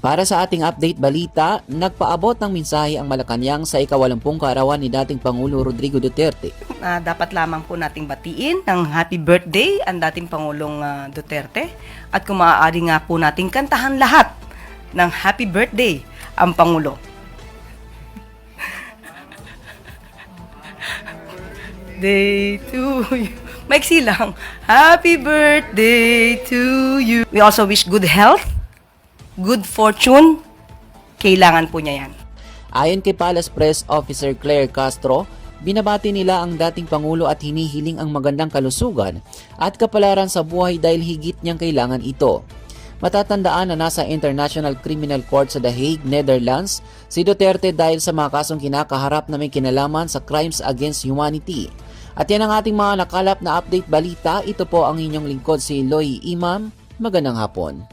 Para sa ating update balita, nagpaabot ng mensahe ang Malacanang sa ika-80 kaarawan ni dating Pangulo Rodrigo Duterte. Dapat lamang po nating batiin ng happy birthday ang dating Pangulong Duterte at kung maaari nga po nating kantahan lahat ng happy birthday ang Pangulo. Day to you. Maiksi lang. Happy birthday to you. We also wish good health, good fortune. Kailangan po niya yan. Ayon kay Palace Press Officer Claire Castro, binabati nila ang dating Pangulo at hinihiling ang magandang kalusugan at kapalaran sa buhay dahil higit niyang kailangan ito. Matatandaan na nasa International Criminal Court sa The Hague, Netherlands, si Duterte dahil sa mga kasong kinakaharap na may kinalaman sa crimes against humanity. At yan ang ating mga nakalap na update balita. Ito po ang inyong lingkod si Loy Imam. Magandang hapon.